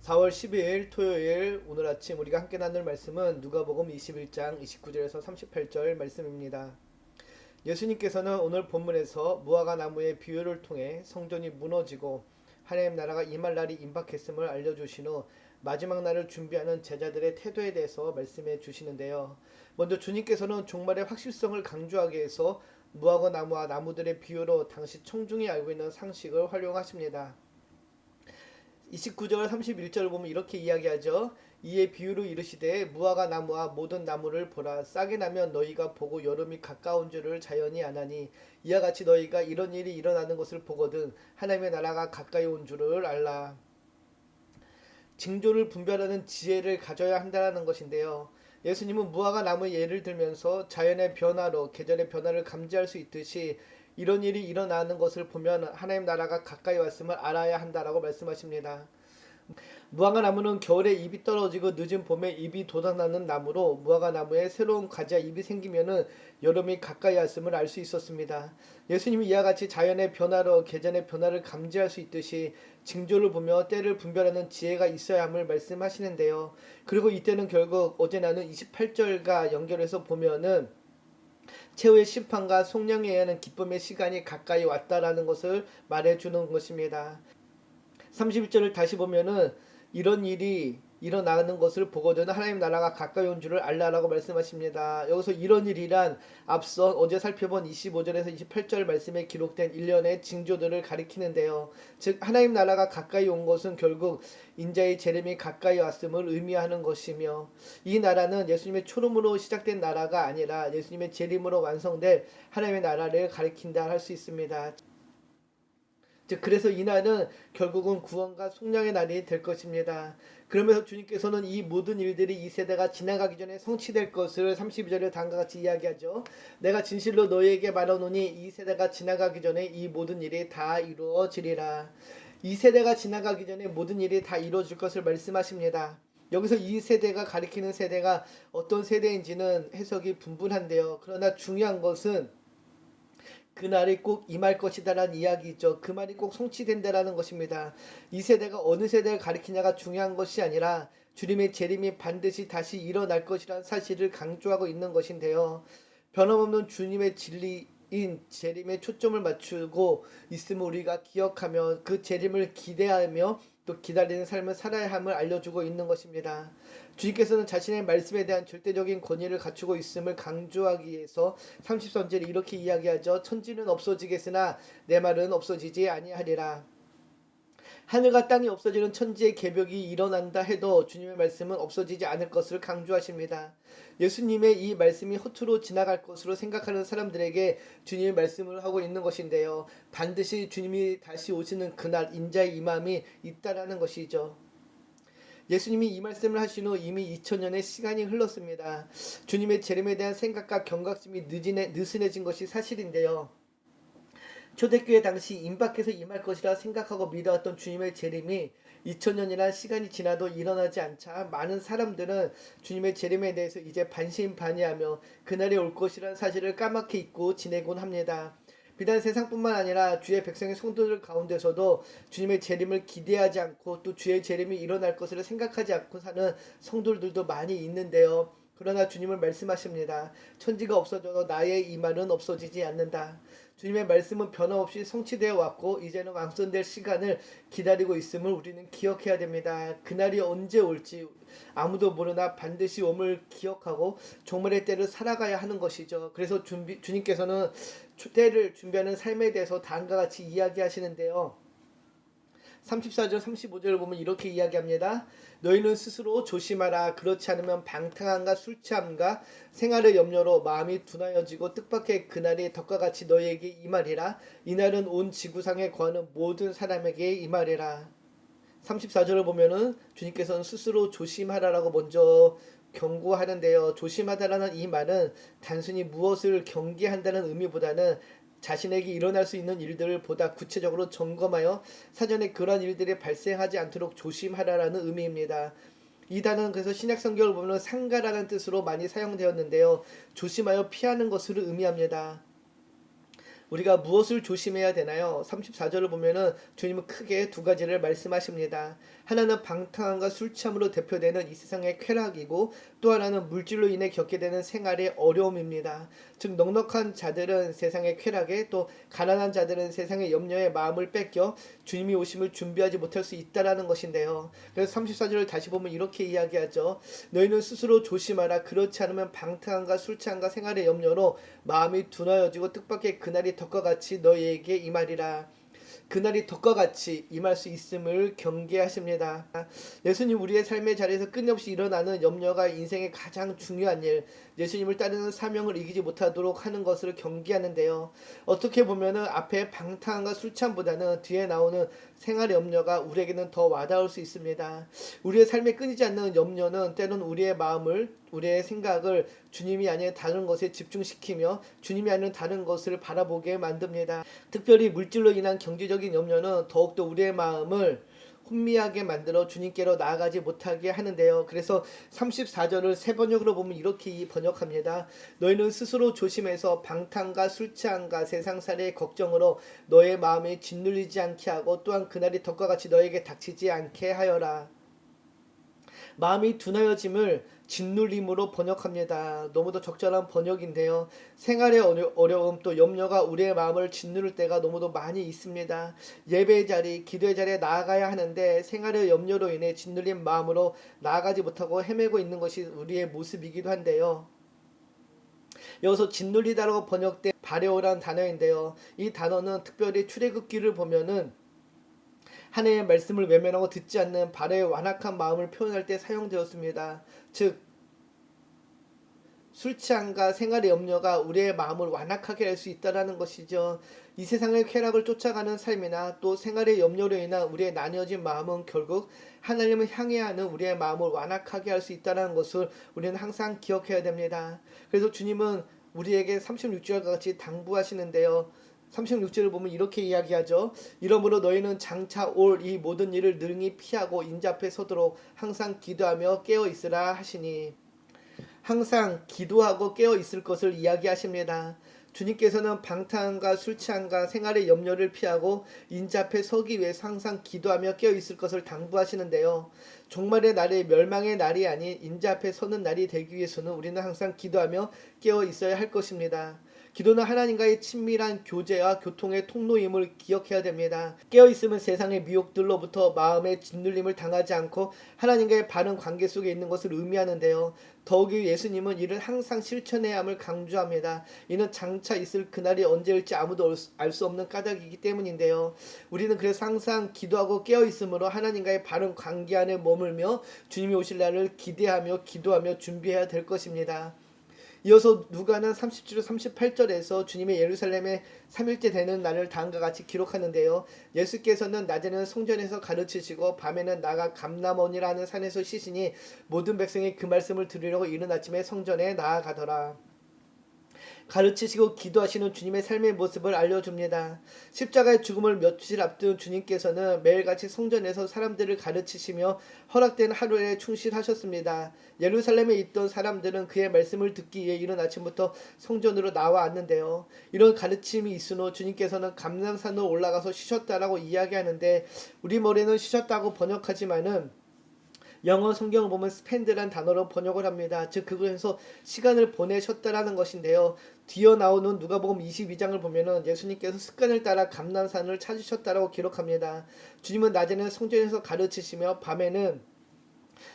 4월 12일 토요일 오늘 아침 우리가 함께 나눌 말씀은 누가복음 21장 29절에서 38절 말씀입니다. 예수님께서는 오늘 본문에서 무화과 나무의 비유를 통해 성전이 무너지고 하나님 나라가 임할 날이 임박했음을 알려주신 후 마지막 날을 준비하는 제자들의 태도에 대해서 말씀해 주시는데요. 먼저 주님께서는 종말의 확실성을 강조하기 위해서 무화과 나무와 나무들의 비유로 당시 청중이 알고 있는 상식을 활용하십니다. 29절 31절을 보면 이렇게 이야기하죠. 이에 비유로 이르시되 무화과 나무와 모든 나무를 보라. 싹이 나면 너희가 보고 여름이 가까운 줄을 자연히 아나니 이와 같이 너희가 이런 일이 일어나는 것을 보거든 하나님의 나라가 가까이 온 줄을 알라. 징조를 분별하는 지혜를 가져야 한다는 것인데요. 예수님은 무화과 나무의 예를 들면서 자연의 변화로 계절의 변화를 감지할 수 있듯이 이런 일이 일어나는 것을 보면 하나님 나라가 가까이 왔음을 알아야 한다라고 말씀하십니다. 무화과 나무는 겨울에 잎이 떨어지고 늦은 봄에 잎이 돋아나는 나무로 무화과 나무에 새로운 가지와 잎이 생기면은 여름이 가까이 왔음을 알 수 있었습니다. 예수님이 이와 같이 자연의 변화로 계절의 변화를 감지할 수 있듯이 징조를 보며 때를 분별하는 지혜가 있어야 함을 말씀하시는데요. 그리고 이때는 결국 어제 나눈 28절과 연결해서 보면은 최후의 심판과 속량에 의한 기쁨의 시간이 가까이 왔다라는 것을 말해주는 것입니다. 31절을 다시 보면은 이런 일이 일어나는 것을 보거든 하나님 나라가 가까이 온 줄을 알라라고 말씀하십니다. 여기서 이런 일이란 앞서 어제 살펴본 25절에서 28절 말씀에 기록된 일련의 징조들을 가리키는데요. 즉 하나님 나라가 가까이 온 것은 결국 인자의 재림이 가까이 왔음을 의미하는 것이며 이 나라는 예수님의 초름으로 시작된 나라가 아니라 예수님의 재림으로 완성될 하나님의 나라를 가리킨다 할 수 있습니다. 즉 그래서 이 날은 결국은 구원과 속량의 날이 될 것입니다. 그러면서 주님께서는 이 모든 일들이 이 세대가 지나가기 전에 성취될 것을 32절에 다음과 같이 이야기하죠. 내가 진실로 너희에게 말하노니 이 세대가 지나가기 전에 이 모든 일이 다 이루어지리라. 이 세대가 지나가기 전에 모든 일이 다 이루어질 것을 말씀하십니다. 여기서 이 세대가 가리키는 세대가 어떤 세대인지는 해석이 분분한데요. 그러나 중요한 것은 그날이 꼭 임할 것이다라는 이야기죠. 그 말이 꼭 성취된다라는 것입니다. 이 세대가 어느 세대를 가리키냐가 중요한 것이 아니라 주님의 재림이 반드시 다시 일어날 것이라는 사실을 강조하고 있는 것인데요. 변함없는 주님의 진리인 재림에 초점을 맞추고 있음을 우리가 기억하며 그 재림을 기대하며 또 기다리는 삶을 살아야 함을 알려주고 있는 것입니다. 주님께서는 자신의 말씀에 대한 절대적인 권위를 갖추고 있음을 강조하기 위해서 30선절에 이렇게 이야기하죠. 천지는 없어지겠으나 내 말은 없어지지 아니하리라. 하늘과 땅이 없어지는 천지의 개벽이 일어난다 해도 주님의 말씀은 없어지지 않을 것을 강조하십니다. 예수님의 이 말씀이 허투루 지나갈 것으로 생각하는 사람들에게 주님의 말씀을 하고 있는 것인데요. 반드시 주님이 다시 오시는 그날 인자의 임함이 있다라는 것이죠. 예수님이 이 말씀을 하신 후 이미 2000년의 시간이 흘렀습니다. 주님의 재림에 대한 생각과 경각심이 느슨해진 것이 사실인데요. 초대교회 당시 임박해서 임할 것이라 생각하고 믿어왔던 주님의 재림이 2000년이란 시간이 지나도 일어나지 않자 많은 사람들은 주님의 재림에 대해서 이제 반신반의하며 그날이 올 것이라는 사실을 까맣게 잊고 지내곤 합니다. 비단 세상뿐만 아니라 주의 백성의 성도들 가운데서도 주님의 재림을 기대하지 않고 또 주의 재림이 일어날 것을 생각하지 않고 사는 성도들도 많이 있는데요. 그러나 주님은 말씀하십니다. 천지가 없어져도 나의 이 말은 없어지지 않는다. 주님의 말씀은 변함없이 성취되어 왔고 이제는 완성될 시간을 기다리고 있음을 우리는 기억해야 됩니다. 그날이 언제 올지 아무도 모르나 반드시 옴을 기억하고 종말의 때를 살아가야 하는 것이죠. 그래서 주님께서는 때를 준비하는 삶에 대해서 다음과 같이 이야기하시는데요. 34절 35절을 보면 이렇게 이야기합니다. 너희는 스스로 조심하라. 그렇지 않으면 방탕함과 술취함과 생활의 염려로 마음이 둔하여지고 뜻밖의 그날이 덕과 같이 너희에게 임하리라. 이날은 온 지구상에 거하는 모든 사람에게 임하리라. 34절을 보면은 주님께서는 스스로 조심하라라고 먼저 경고하는데요. 조심하다라는 이 말은 단순히 무엇을 경계한다는 의미보다는 자신에게 일어날 수 있는 일들을 보다 구체적으로 점검하여 사전에 그러한 일들이 발생하지 않도록 조심하라라는 의미입니다. 이 단어는 그래서 신약 성경을 보면 상가라는 뜻으로 많이 사용되었는데요. 조심하여 피하는 것을 의미합니다. 우리가 무엇을 조심해야 되나요? 34절을 보면은 주님은 크게 두 가지를 말씀하십니다. 하나는 방탕함과 술 취함으로 대표되는 이 세상의 쾌락이고 또 하나는 물질로 인해 겪게 되는 생활의 어려움입니다. 즉 넉넉한 자들은 세상의 쾌락에 또 가난한 자들은 세상의 염려에 마음을 뺏겨 주님이 오심을 준비하지 못할 수 있다라는 것인데요. 그래서 34절을 다시 보면 이렇게 이야기하죠. 너희는 스스로 조심하라. 그렇지 않으면 방탕함과 술 취함과 생활의 염려로 마음이 둔하여지고 뜻밖의 그날이 덕과 같이 너희에게 임하리라. 그날이 덕과 같이 임할 수 있음을 경계하십니다. 예수님 우리의 삶의 자리에서 끊임없이 일어나는 염려가 인생의 가장 중요한 일, 예수님을 따르는 사명을 이기지 못하도록 하는 것을 경계하는데요. 어떻게 보면은 앞에 방탕함과 술취함보다는 뒤에 나오는 생활의 염려가 우리에게는 더 와닿을 수 있습니다. 우리의 삶에 끊이지 않는 염려는 때론 우리의 마음을, 우리의 생각을 주님이 아닌 다른 것에 집중시키며 주님이 아닌 다른 것을 바라보게 만듭니다. 특별히 물질로 인한 경제적인 염려는 더욱더 우리의 마음을 혼미하게 만들어 주님께로 나아가지 못하게 하는데요. 그래서 34절을 세 번역으로 보면 이렇게 번역합니다. 너희는 스스로 조심해서 방탕과 술취함과 세상살이의 걱정으로 너의 마음이 짓눌리지 않게 하고 또한 그날이 덕과 같이 너에게 닥치지 않게 하여라. 마음이 둔하여짐을 짓눌림으로 번역합니다. 너무도 적절한 번역인데요. 생활의 어려움 또 염려가 우리의 마음을 짓누를 때가 너무도 많이 있습니다. 예배의 자리, 기도의 자리에 나아가야 하는데 생활의 염려로 인해 짓눌린 마음으로 나아가지 못하고 헤매고 있는 것이 우리의 모습이기도 한데요. 여기서 짓눌리다라고 번역된 바레오라는 단어인데요. 이 단어는 특별히 출애굽기를 보면은 하나님의 말씀을 외면하고 듣지 않는 바레의 완악한 마음을 표현할 때 사용되었습니다. 즉 술 취함과 생활의 염려가 우리의 마음을 완악하게 할 수 있다는 것이죠. 이 세상의 쾌락을 쫓아가는 삶이나 또 생활의 염려로 인한 우리의 나뉘어진 마음은 결국 하나님을 향해야 하는 우리의 마음을 완악하게 할 수 있다는 것을 우리는 항상 기억해야 됩니다. 그래서 주님은 우리에게 36절과 같이 당부하시는데요. 36절을 보면 이렇게 이야기하죠. 이러므로 너희는 장차 올 이 모든 일을 능히 피하고 인자 앞에 서도록 항상 기도하며 깨어 있으라 하시니, 항상 기도하고 깨어 있을 것을 이야기하십니다. 주님께서는 방탕함과 술 취함과 생활의 염려를 피하고 인자 앞에 서기 위해서 항상 기도하며 깨어 있을 것을 당부하시는데요. 종말의 날이 멸망의 날이 아닌 인자 앞에 서는 날이 되기 위해서는 우리는 항상 기도하며 깨어 있어야 할 것입니다. 기도는 하나님과의 친밀한 교제와 교통의 통로임을 기억해야 됩니다. 깨어있으면 세상의 미혹들로부터 마음의 짓눌림을 당하지 않고 하나님과의 바른 관계 속에 있는 것을 의미하는데요. 더욱이 예수님은 이를 항상 실천해야 함을 강조합니다. 이는 장차 있을 그날이 언제일지 아무도 알 수 없는 까닭이기 때문인데요. 우리는 그래서 항상 기도하고 깨어있으므로 하나님과의 바른 관계 안에 머물며 주님이 오실 날을 기대하며 기도하며 준비해야 될 것입니다. 이어서 누가는 37절 38절에서 주님의 예루살렘에 3일째 되는 날을 다음과 같이 기록하는데요. 예수께서는 낮에는 성전에서 가르치시고 밤에는 나가 감람원이라는 산에서 쉬시니 모든 백성이 그 말씀을 들으려고 이른 아침에 성전에 나아가더라. 가르치시고 기도하시는 주님의 삶의 모습을 알려줍니다. 십자가의 죽음을 며칠 앞둔 주님께서는 매일같이 성전에서 사람들을 가르치시며 허락된 하루에 충실하셨습니다. 예루살렘에 있던 사람들은 그의 말씀을 듣기 위해 이른 아침부터 성전으로 나와 왔는데요. 이런 가르침이 있은 후 주님께서는 감람산으로 올라가서 쉬셨다라고 이야기하는데 우리 머리는 쉬셨다고 번역하지만은 영어 성경을 보면 스펜드란 단어로 번역을 합니다. 즉 그곳에서 시간을 보내셨다라는 것인데요. 뒤어 나오는 누가복음 22장을 보면은 예수님께서 습관을 따라 감람산을 찾으셨다라고 기록합니다. 주님은 낮에는 성전에서 가르치시며 밤에는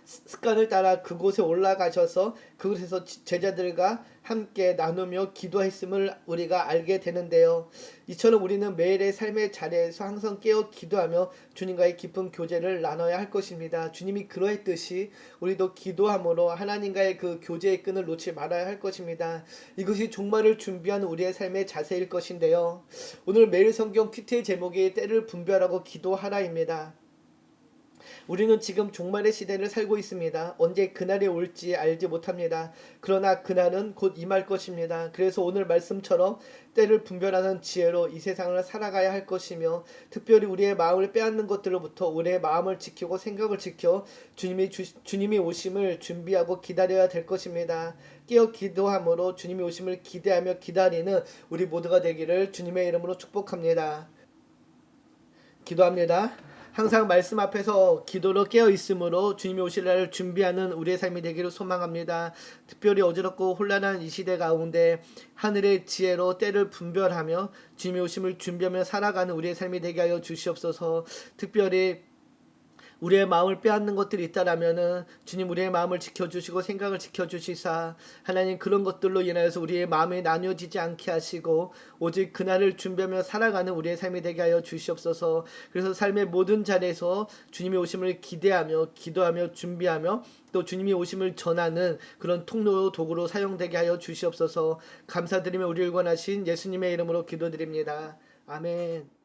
습관을 따라 그곳에 올라가셔서 그곳에서 제자들과 함께 나누며 기도했음을 우리가 알게 되는데요. 이처럼 우리는 매일의 삶의 자리에서 항상 깨어 기도하며 주님과의 깊은 교제를 나눠야 할 것입니다. 주님이 그러했듯이 우리도 기도함으로 하나님과의 그 교제의 끈을 놓지 말아야 할 것입니다. 이것이 종말을 준비하는 우리의 삶의 자세일 것인데요. 오늘 매일 성경 큐티의 제목이 때를 분별하고 기도하라입니다. 우리는 지금 종말의 시대를 살고 있습니다. 언제 그날이 올지 알지 못합니다. 그러나 그날은 곧 임할 것입니다. 그래서 오늘 말씀처럼 때를 분별하는 지혜로 이 세상을 살아가야 할 것이며 특별히 우리의 마음을 빼앗는 것들로부터 우리의 마음을 지키고 생각을 지켜 주님이 오심을 준비하고 기다려야 될 것입니다. 깨어 기도함으로 주님이 오심을 기대하며 기다리는 우리 모두가 되기를 주님의 이름으로 축복합니다. 기도합니다. 항상 말씀 앞에서 기도로 깨어 있으므로 주님이 오실 날을 준비하는 우리의 삶이 되기를 소망합니다. 특별히 어지럽고 혼란한 이 시대 가운데 하늘의 지혜로 때를 분별하며 주님이 오심을 준비하며 살아가는 우리의 삶이 되게 하여 주시옵소서. 특별히 우리의 마음을 빼앗는 것들이 있다라면은 주님 우리의 마음을 지켜주시고 생각을 지켜주시사 하나님 그런 것들로 인하여서 우리의 마음이 나뉘어지지 않게 하시고 오직 그날을 준비하며 살아가는 우리의 삶이 되게 하여 주시옵소서. 그래서 삶의 모든 자리에서 주님이 오심을 기대하며 기도하며 준비하며 또 주님이 오심을 전하는 그런 통로 도구로 사용되게 하여 주시옵소서. 감사드리며 우리를 권하신 예수님의 이름으로 기도드립니다. 아멘.